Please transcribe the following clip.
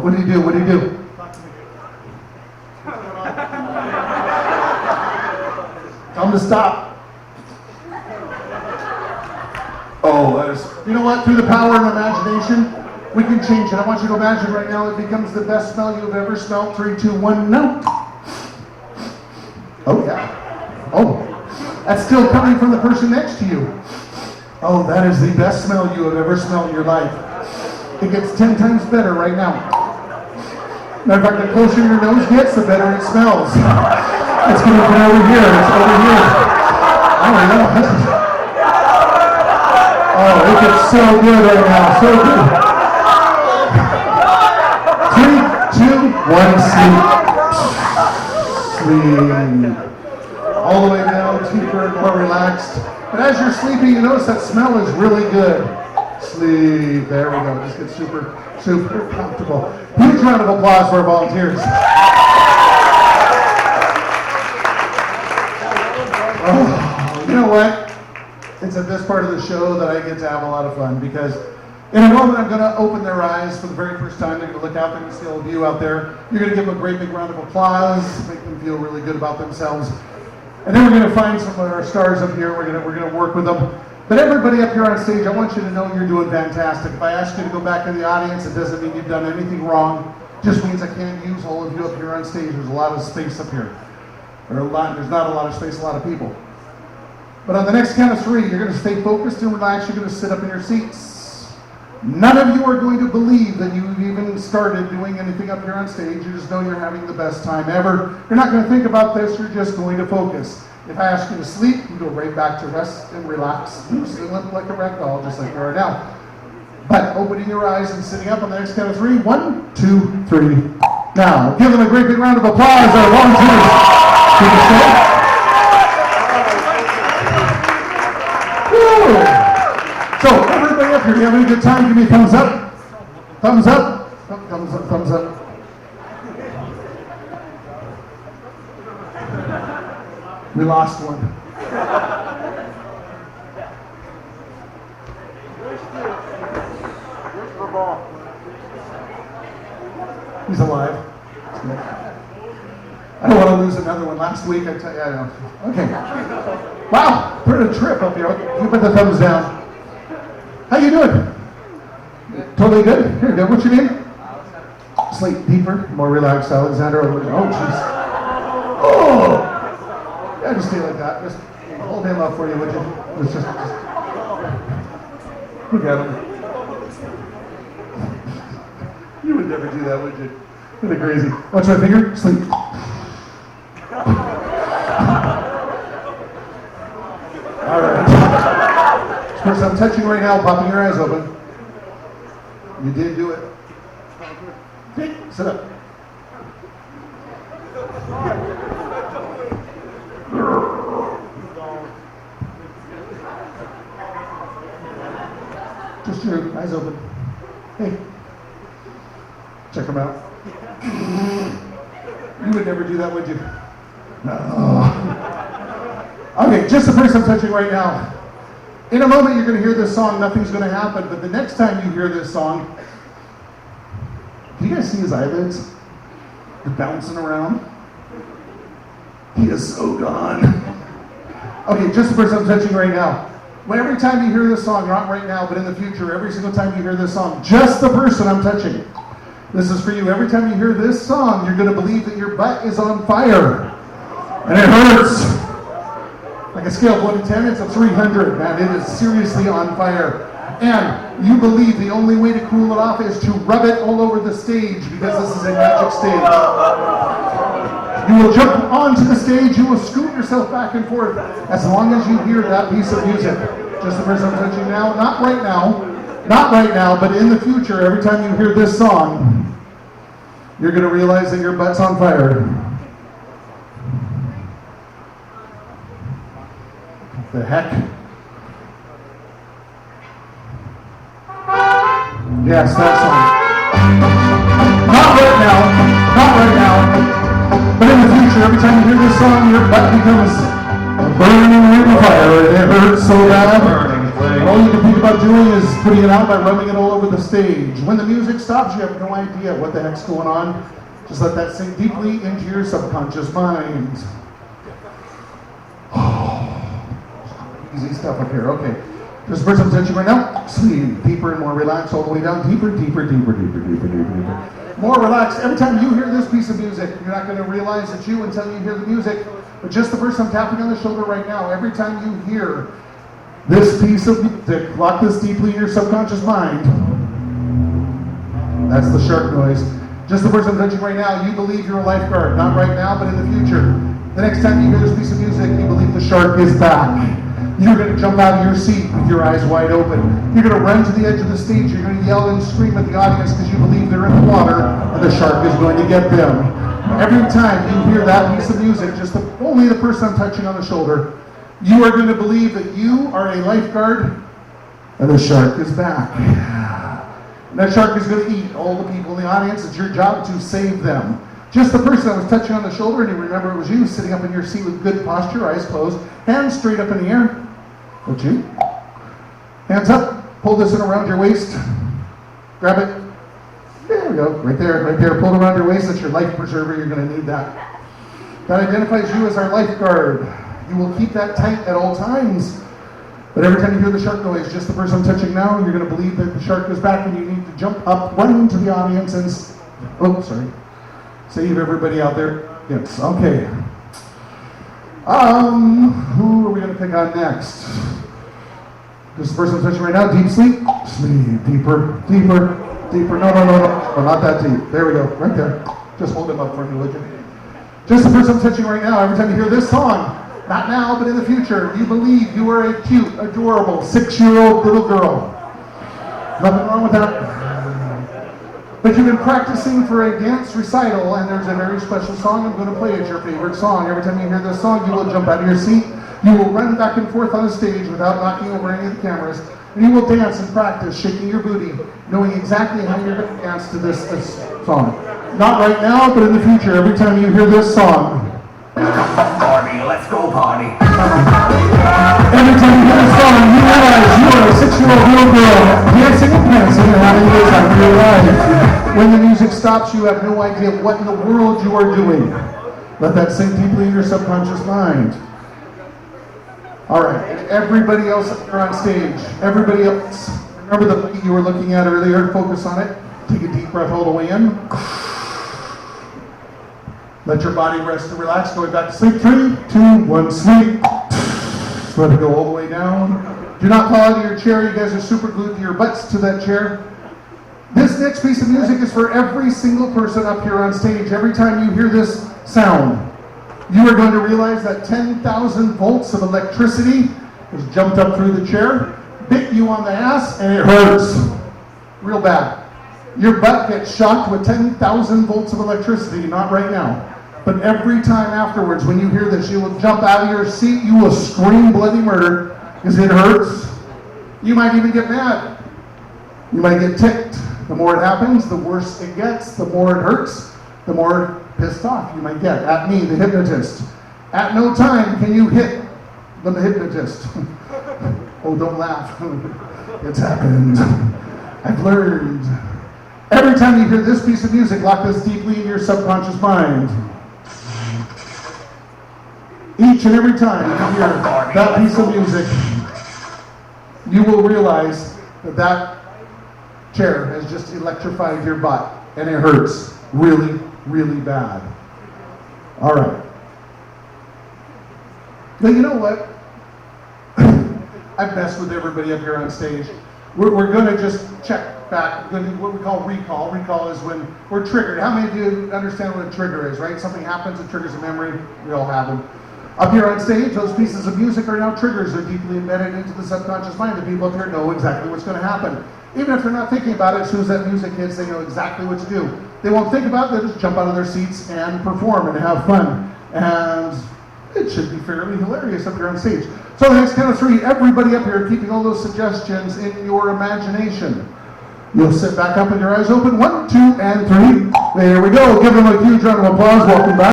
What do you do? What do you do? Tell him to stop. Oh, that is, you know what? Through the power of imagination, we can change it. I want you to imagine right now it becomes the best smell you've ever smelled. 3, 2, 1, no. Oh, yeah. Oh, that's still coming from the person next to you. Oh, that is the best smell you have ever smelled in your life. It gets 10 times better right now. Matter of fact, the closer your nose gets, the better it smells. It's coming from over here. It's over here. Oh, yeah. Oh, it gets so good right now. So good. 3, 2, 1, sleep. Sleep. All the way down, deeper and more relaxed. And as you're sleeping, you notice that smell is really good. Sleep. There we go. Just get super, super comfortable. Huge round of applause for our volunteers. Oh, you know what? It's at this part of the show that I get to have a lot of fun because in a moment I'm going to open their eyes for the very first time. They're going to look out, they're going to see all of you out there. You're going to give them a great big round of applause, make them feel really good about themselves. And then we're going to find some of our stars up here. We're going to work with them. But everybody up here on stage, I want you to know you're doing fantastic. If I ask you to go back in the audience, it doesn't mean you've done anything wrong. It just means I can't use all of you up here on stage. There's a lot of space up here. There's not a lot of space, a lot of people. But on the next count of 3, you're going to stay focused and relaxed. You're going to sit up in your seats. None of you are going to believe that you've even started doing anything up here on stage. You just know you're having the best time ever. You're not going to think about this. You're just going to focus. If I ask you to sleep, you go right back to rest and relax. You still look like a rag doll, just like you are now. But opening your eyes and sitting up on the next count of 3. 1, 2, 3. Now, give them a great big round of applause, our volunteers. So, everybody up here, you having a good time? Give me a thumbs up. Thumbs up. Oh, thumbs up, thumbs up. We lost one. He's alive. I don't want to lose another one. Last week, I tell you, I know. Okay. Wow, we're on a trip up here. You put the thumbs down. How you doing? Totally good? Here, good. What's your name? Sleep deeper, more relaxed, Alexander. Oh, jeez. Oh! Yeah, just stay like that. Just hold him up for you, would you? Just look at him. You would never do that, would you? Isn't it crazy? Watch my finger. Sleep. All right. This person I'm touching right now, popping your eyes open. You did do it. Okay, sit up. Just your eyes open. Hey. Check them out. You would never do that, would you? No. Okay, just the person I'm touching right now. In a moment, you're going to hear this song. Nothing's going to happen. But the next time you hear this song, can you guys see his eyelids? They're bouncing around. He is so gone. Okay, just the person I'm touching right now. Well, every time you hear this song, not right now, but in the future, every single time you hear this song, just the person I'm touching. This is for you. Every time you hear this song, you're going to believe that your butt is on fire. And it hurts. Like a scale of 1 to 10, it's a 300, man. It is seriously on fire. And you believe the only way to cool it off is to rub it all over the stage because this is a magic stage. You will jump onto the stage, you will scoot yourself back and forth as long as you hear that piece of music. Just the person I'm touching now, not right now, but in the future, every time you hear this song, you're going to realize that your butt's on fire. What the heck? Yes, that song. Not right now. But in the future, every time you hear this song, your butt becomes a burning ring of fire. It hurts so bad. And all you can think about doing is putting it out by rubbing it all over the stage. When the music stops, you have no idea what the heck's going on. Just let that sink deeply into your subconscious mind. Easy stuff up here. Okay. Just the first I'm touching right now. Sleep deeper and more relaxed all the way down. Deeper, deeper, deeper, deeper, deeper, deeper, deeper. More relaxed. Every time you hear this piece of music, you're not going to realize it's you until you hear the music. But just the first I'm tapping on the shoulder right now. Every time you hear this piece of music, lock this deeply in your subconscious mind. That's the shark noise. Just the first I'm touching right now, you believe you're a lifeguard. Not right now, but in the future. The next time you hear this piece of music, you believe the shark is back. You're going to jump out of your seat with your eyes wide open. You're going to run to the edge of the stage. You're going to yell and scream at the audience because you believe they're in the water and the shark is going to get them. Every time you hear that piece of music, only the person I'm touching on the shoulder, you are going to believe that you are a lifeguard and the shark is back. And that shark is going to eat all the people in the audience. It's your job to save them. Just the person I was touching on the shoulder, and you remember it was you sitting up in your seat with good posture, eyes closed, hands straight up in the air. That's you. Hands up. Pull this in around your waist. Grab it. There we go. Right there, right there. Pull it around your waist. That's your life preserver. You're going to need that. That identifies you as our lifeguard. You will keep that tight at all times. But every time you hear the shark noise, just the person I'm touching now, you're going to believe that the shark is back and you need to jump up, run to the audience and... Oh, sorry. Save everybody out there. Yes, okay. Who are we going to pick on next? This is the person I'm touching right now. Deep sleep. Sleep. Deeper, deeper, deeper. No. Oh, not that deep. There we go. Right there. Just hold him up for me, would you? Just the person I'm touching right now. Every time you hear this song, not now, but in the future, you believe you are a cute, adorable, 6-year-old little girl. Nothing wrong with that. But you've been practicing for a dance recital, and there's a very special song I'm going to play. It's your favorite song. Every time you hear this song, you will jump out of your seat. You will run back and forth on the stage without knocking over any of the cameras. And you will dance and practice, shaking your booty, knowing exactly how you're going to dance to this song. Not right now, but in the future, every time you hear this song. Party, let's go party. Every time you hear this song, you realize you are a 6-year-old little girl dancing and prancing and having the time of your life. When the music stops, you have no idea what in the world you are doing. Let that sink deeply in your subconscious mind. All right, everybody else up here on stage, everybody else, remember the beat you were looking at earlier, focus on it. Take a deep breath all the way in. Let your body rest and relax, going back to sleep. 3, 2, 1, sleep. Let it go all the way down. Do not fall out of your chair. You guys are super glued to your butts to that chair. This next piece of music is for every single person up here on stage. Every time you hear this sound, you are going to realize that 10,000 volts of electricity has jumped up through the chair, bit you on the ass, and it hurts real bad. Your butt gets shocked with 10,000 volts of electricity, not right now. But every time afterwards, when you hear this, you will jump out of your seat, you will scream bloody murder, because it hurts. You might even get mad. You might get ticked. The more it happens, the worse it gets. The more it hurts, the more pissed off you might get. At me, the hypnotist. At no time can you hit the hypnotist. Oh, don't laugh. It's happened. I've learned. Every time you hear this piece of music, lock this deeply in your subconscious mind. Each and every time you hear that piece of music, you will realize that that chair has just electrified your butt, and it hurts really, really bad. All right. Now, you know what? I've messed with everybody up here on stage. We're going to just check back. We're going to do what we call recall. Recall is when we're triggered. How many of you understand what a trigger is, right? Something happens, it triggers a memory. We all have them. Up here on stage, those pieces of music are now triggers. They're deeply embedded into the subconscious mind. The people up here know exactly what's going to happen. Even if they're not thinking about it, as soon as that music hits, they know exactly what to do. They won't think about it, they'll just jump out of their seats and perform and have fun. And it should be fairly hilarious up here on stage. So the next count of 3, everybody up here keeping all those suggestions in your imagination. You'll sit back up with your eyes open. 1, 2, and 3. There we go. Give them a huge round of applause. Welcome back.